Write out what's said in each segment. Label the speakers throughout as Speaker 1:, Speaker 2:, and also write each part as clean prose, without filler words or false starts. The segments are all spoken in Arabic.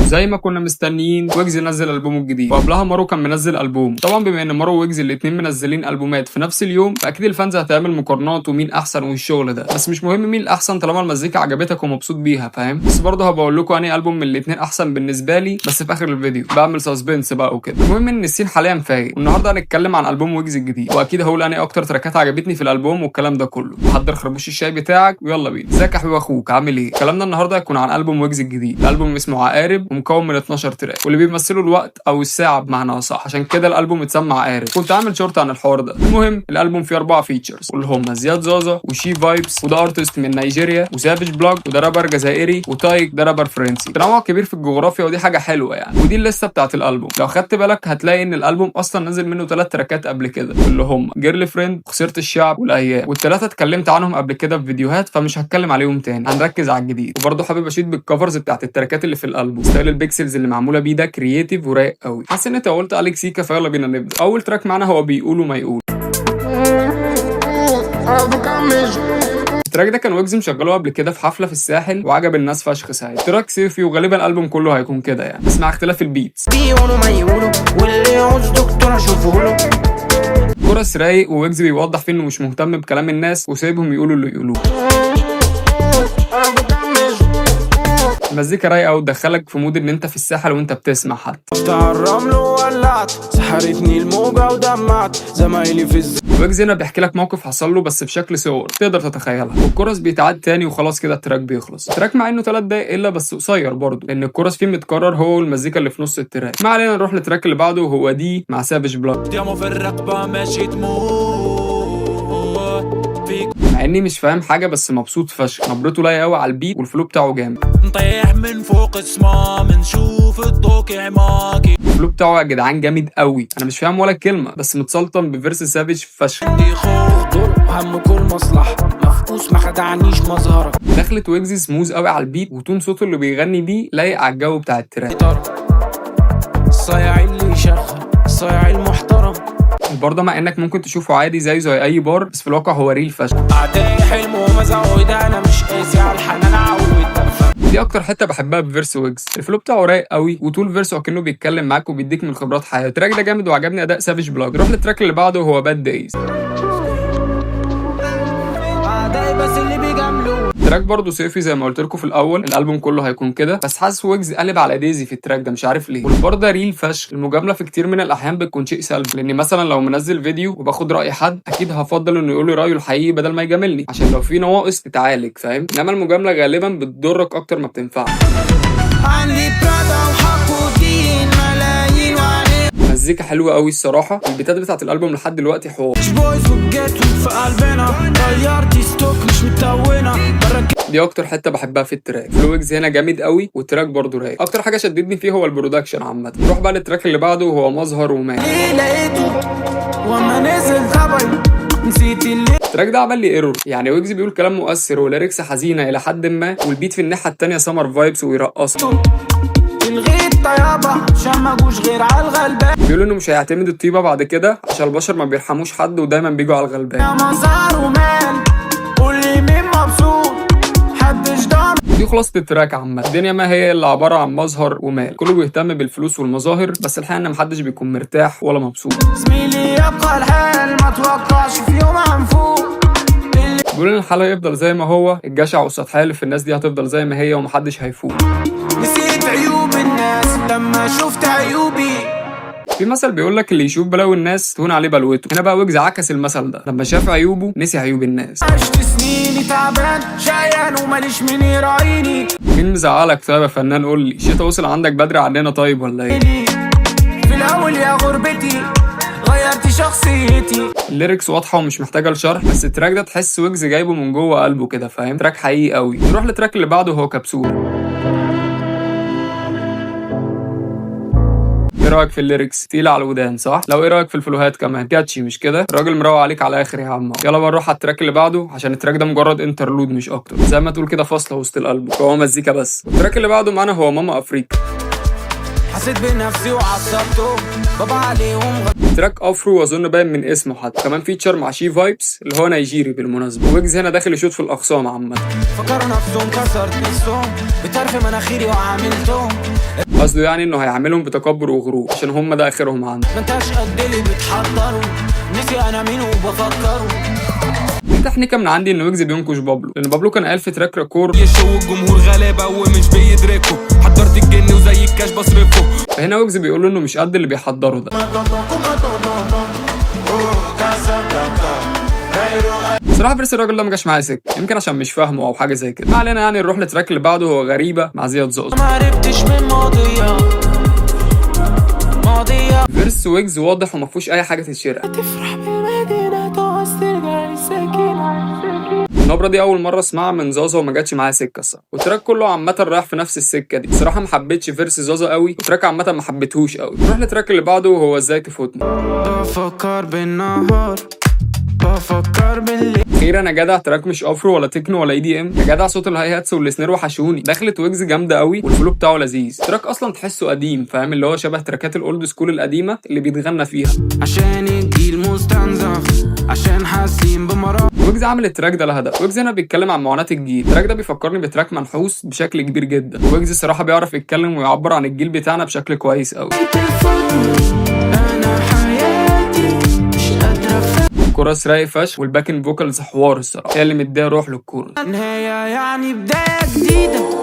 Speaker 1: زي ما كنا مستنيين ويجز نزل البومه الجديد، وقبلها مارو كان منزل البوم. طبعا بما ان مارو ويجز الاثنين منزلين البومات في نفس اليوم، فاكيد الفانز هتعمل مقارنات ومين احسن والشغل ده. بس مش مهم مين الاحسن طالما المزيكا عجبتك ومبسوط بيها، فاهم؟ بس برضه هبقول لكم انهي البوم من الاثنين احسن بالنسبه لي بس في اخر الفيديو، بعمل سسبنس بقى وكده. المهم ان السين حاليا فايق، والنهارده هنتكلم عن البوم ويجز الجديد، واكيد هقول انهي اكتر تراكات عجبتني في الالبوم والكلام ده كله. حضر خربوش الشاي بتاعك ويلا بينا. ازيك يا حبيب اخوك، عامل ايه؟ كلامنا النهارده هيكون عن البوم ويجز الجديد. الالبوم اسمه عقارب ومكون من 12 تراك، واللي بيمثلوا الوقت او الساعه بمعنى اصح، عشان كده الالبوم اتسمى عقارب. كنت عامل شورت عن الحوار ده. المهم الالبوم فيه 4 فيتشرز، واللي هم زياد زازا وشي فايبس وده ارتست من نيجيريا، وسافيج بلاج وده رابر جزائري، وتايك ده رابر فرنسي. تنوع كبير في الجغرافيا ودي حاجه حلوه يعني. ودي الليسته بتاعت الالبوم. لو خدت بالك هتلاقي ان الالبوم اصلا نزل منه 3 تراكات قبل كده، اللي هم جيرل فريند وخسرت الشعب والايام، والثلاثه اتكلمت عنهم قبل كده في فيديوهات فمش هتكلم عليهم تاني، هنركز على الجديد. وبرضه حابب اشيد بالكفرز بتاعت التراكات اللي في الالبوم. ستايل البيكسلز اللي معموله بيه ده كرييتيف ورايق قوي. حاسس ان طولت عليك سيكا، فيلا بينا نبدا. اول تراك معانا هو بيقول وما يقول. التراك ده كان ويجز مشغله قبل كده في حفله في الساحل وعجب الناس فشخ ساعتها. تراك صيفي وغالبا الالبوم كله هيكون كده يعني، بس مع اختلاف البيتس.
Speaker 2: بيقولوا ما يقولوا واللي يعوز دكتور اشوفه له.
Speaker 1: كورس رايق وويجز بيوضح فيه انه مش مهتم بكلام الناس وسايبهم يقولوا اللي يقولوه. المزيكا رايقه وتدخلك في مود ان انت في الساحل وانت بتسمع حتى.
Speaker 2: بتاع الرمل وولعت سحرتني الموجه ودمعت زمايلي في
Speaker 1: ويجز هنا بيحكي لك موقف حصل له بس بشكل صور تقدر تتخيلها، والكورس بيتعاد تاني وخلاص كده التراك بيخلص. التراك مع انه 3 دقايق الا بس قصير برضه، لان الكورس فيه متكرر هو والمزيكا اللي في نص التراك. ما علينا نروح للتراك اللي بعده وهو دي مع سافيج بلاج.
Speaker 2: ديامو في الرقبه ماشي تموت
Speaker 1: مع اني مش فاهم حاجه بس مبسوط فشخ. نبرته لايقه قوي على البيت والفلو بتاعه جامد.
Speaker 2: نطيح من فوق اسمه منشوف الضوء عماكي.
Speaker 1: الفلو بتاعه يا جدعان جامد قوي، انا مش فاهم ولا كلمه بس متسلطن بفيرس سافيج فشخ.
Speaker 2: عندي خوف دور هم كل مصلحه مفقوس ما خدعنيش مظهره.
Speaker 1: دخلت ويجز سموز قوي على البيت، وتون صوته اللي بيغني بيه لايق على الجو بتاع التراك.
Speaker 2: الصايع اللي يشغل الصايع المحترم.
Speaker 1: البار ده مع انك ممكن تشوفه عادي زي اي بار، بس في الواقع هو ريل فشخ.
Speaker 2: اعدائي حلم ومزعود انا مش قاسي على الحنان عود.
Speaker 1: دي اكتر حته بحبها بفيرس ويجز. الفلو بتاعه رايق قوي وطول فيرسه كأنه بيتكلم معاك وبيديك من خبرات حياته. التراك ده جامد وعجبني اداء سافيج بلاج. نروح للتراك اللي بعده وهو باد دايز. التراك برضه صيفي زي ما قلت لكم في الاول، الالبوم كله هيكون كده، بس حاسس ويجز قلب على دايزي في التراك ده مش عارف ليه. والبار ده ريل فشخ. المجامله في كتير من الاحيان بتكون شيء سلبي، لان مثلا لو منزل فيديو وباخد راي حد اكيد هفضل انه يقول لي رايه الحقيقي بدل ما يجاملني، عشان لو في نواقص تتعالج، فاهم؟ انما المجامله غالبا بتضرك اكتر ما بتنفعك. مزيكا حلوه قوي الصراحه. البيتات بتاعت الالبوم لحد دلوقتي حوار. دي اكتر حته بحبها في التراك. ويجز هنا جامد قوي والتراك برضه رايق. اكتر حاجه شدتني فيه هو البرودكشن عامه. نروح بقى للتراك اللي بعده وهو مظهر ومال. التراك ده عمل لي ايرور يعني. ويجز بيقول كلام مؤثر وليركس حزينه الى حد ما، والبيت في الناحيه الثانيه سمر فايبس ويرقصها. بيقولوا انه مش هيعتمد الطيبه بعد كده عشان البشر ما بيرحموش حد ودايما بيجوا على الغلبان. دي خلاصه التراك عامه. الدنيا ما هي الا عباره عن مظهر ومال، كله بيهتم بالفلوس والمظاهر، بس الحقيقه ان محدش بيكون مرتاح ولا مبسوط. زميلي يبقى الحال ما توقعش في يوم هنفوق. بيقولوا ان الحال هيفضل زي ما هو، الجشع والسطحيه اللي في الناس دي هتفضل زي ما هي ومحدش هيفوق. نسيت عيوب الناس لما شفت عيوبي. في مثل بيقول لك اللي يشوف بلاوي الناس تهون عليه بلوته. هنا بقى ويجز عكس المثل ده، لما شاف عيوبه نسي عيوب الناس. عشت سنيني تعبان شقيان وماليش مين يراعيني. مين مزعلك طيب يا فنان؟ قول لي الشتا وصل عندك بدري عننا طيب ولا ايه؟ في الاول يا غربتي غيرت شخصيتي. الليركس واضحه ومش محتاجه لشرح، بس التراك ده تحس ويجز جايبه من جوه قلبه كده، فاهم؟ تراك حقيقي قوي. نروح للتراك اللي بعده وهو كبسول. ايه رايك في الليركس؟ تقيله على الودان صح؟ لو ايه رايك في الفلوهات كمان؟ كاتشي مش كده؟ الراجل مروق عليك على اخر يا عم. يلا بقى نروح على التراك اللي بعده عشان التراك ده مجرد انترلود مش اكتر، زي ما تقول كده فاصله وسط الالبوم، هو مزيكا بس. والتراك اللي بعده معانا هو ماما افريقيا.
Speaker 2: حسيت بنفسي وعصبته بابا عليهم
Speaker 1: تراك افرو واظن باين من اسمه حتى، كمان فيتشر مع شي فايبس اللي هو نيجيري بالمناسبه، ويجز هنا داخل يشوط في الاخصام عامه.
Speaker 2: فكروا نفسهم كسرت نفسهم بطرف مناخيري وعاملتهم
Speaker 1: قصده يعني انه هيعملهم بتكبر وغرور عشان هم ده اخرهم عنده.
Speaker 2: ما انتش قد اللي بتحضروا نسي انا مين وبفكروا.
Speaker 1: دي تحنيكه من عندي ان ويجز بينكش بابلو، لان بابلو كان قال في تراك ريكورد
Speaker 2: يشو الجمهور غلابه ومش بيدركوا حضرت الجن وزي الكاش بصرفه.
Speaker 1: فهنا ويجز بيقول له انه مش قد اللي بيحضره ده. بصراحه فيرس الراجل ده ما جاش معايا سكه، يمكن عشان مش فاهمه او حاجه زي كده. ما علينا، يعني نروح للتراك اللي بعده، هو غريبه مع زياد زوزو.
Speaker 2: ما عرفتش من ماضيه
Speaker 1: فيرس ويجز واضح وما فيهوش اي حاجه تتشرح.
Speaker 2: تفرح بالمدينه تعوز ترجع السكينه.
Speaker 1: النبره دي اول مره اسمعها من زازا وما جاتش معايا سكه الصراحه، والتراك كله عامه رايح في نفس السكه دي. بصراحه ما حبيتش فيرس زازا قوي، والتراك عامه ما حبيتهوش قوي. نروح للتراك اللي بعده وهو ازاي تفوتني.
Speaker 2: بفكر بالنهار بفكر بالليل.
Speaker 1: اخيرا يا جدع، تراك مش افرو ولا تكنو ولا اي دي ام، يا جدع صوت الهاي هاتس والسنير وحشوني. دخلت ويجز جامده قوي والفلو بتاعه لذيذ. تراك اصلا تحسه قديم، فاهم اللي هو شبه تراكات الاولد سكول القديمه اللي بيتغنى فيها.
Speaker 2: عشان الجيل مستنزف عشان حاسين بمرض.
Speaker 1: ويجز عامل التراك ده لهدف. ويجز هنا بيتكلم عن معاناه الجيل. التراك ده بيفكرني بتراك منحوس بشكل كبير جدا. ويجز الصراحه بيعرف يتكلم ويعبر عن الجيل بتاعنا بشكل كويس قوي. الكورس رايق فشخ، والباكن فوكالز حوار الصراحه، هي اللي مديها روح للكورس.
Speaker 2: نهايه يعني بدايه جديده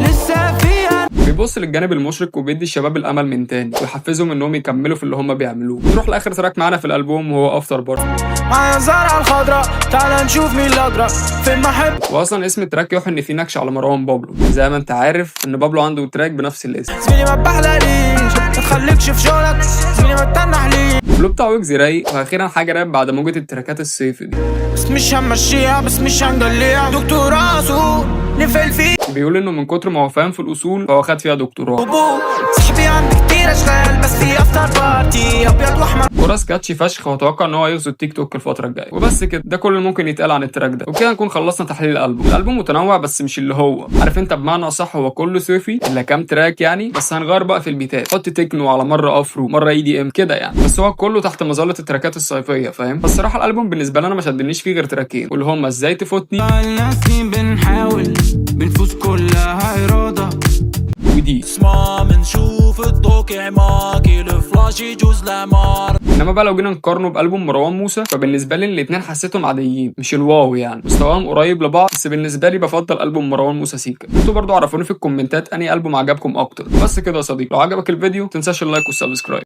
Speaker 2: لسه فيها.
Speaker 1: بيبص للجانب المشرق وبيدي الشباب الامل من تاني ويحفزهم انهم يكملوا في اللي هم بيعملوه. نروح لاخر تراك معانا في الالبوم وهو افتر بارتي.
Speaker 2: معايا الزرعه الخضراء تعال نشوف مين الاجرأ في المحب.
Speaker 1: واصلا اسم التراك يوحي ان في نكش على مروان بابلو، زي ما انت عارف ان بابلو عنده تراك بنفس الاسم.
Speaker 2: زميلي ما بحلاليش ما تخليكش في شغلك، زميلي ما تنحليش.
Speaker 1: الفلو بتاع ويجز رايق. واخيرا حاجه راب بعد موجه التراكات الصيف دي.
Speaker 2: بس مش همشيها بس مش هنجليها. دكتور اصول نفل فيه.
Speaker 1: بيقول انه من كتر ما هو فاهم في الاصول فهو خد فيها دكتوراه.
Speaker 2: صاحبي عندي كتير اشغال بس في افتر بارتي ابيض واحمر.
Speaker 1: كوراس كاتشي فشخ، واتوقع ان هو يغزو التيك توك الفتره الجايه. وبس كده، ده كل اللي ممكن يتقال عن التراك ده. وكده نكون خلصنا تحليل الالبوم. الالبوم متنوع بس مش اللي هو عارف انت، بمعنى اصح هو كله صيفي الا كام تراك يعني، بس هنغير بقى في البيتات، حط تكنو على مره افرو مره اي دي ام كده يعني، بس هو كله تحت مظله التراكات الصيفيه فاهم. بس الصراحه الالبوم بالنسبه لي انا ما شدنيش فيه غير تراكين، واللي هم ازاي تفوتني
Speaker 2: بنحاول بنفوز كلها اراده
Speaker 1: ودي.
Speaker 3: اسمع منشوف الطوكع معاكي الفلاش يجوز لمار.
Speaker 1: انما بقى لو جينا نقارنه بألبوم مروان موسى، فبالنسبه لي الاتنين حسيتهم عاديين، مش الواو يعني، مستواهم قريب لبعض، بس بالنسبه لي بفضل ألبوم مروان موسى سيكا. انتوا برضو عرفوني في الكومنتات انهي ألبوم عجبكم اكتر. بس كده يا صديقي، لو عجبك الفيديو متنساش اللايك والسبسكرايب.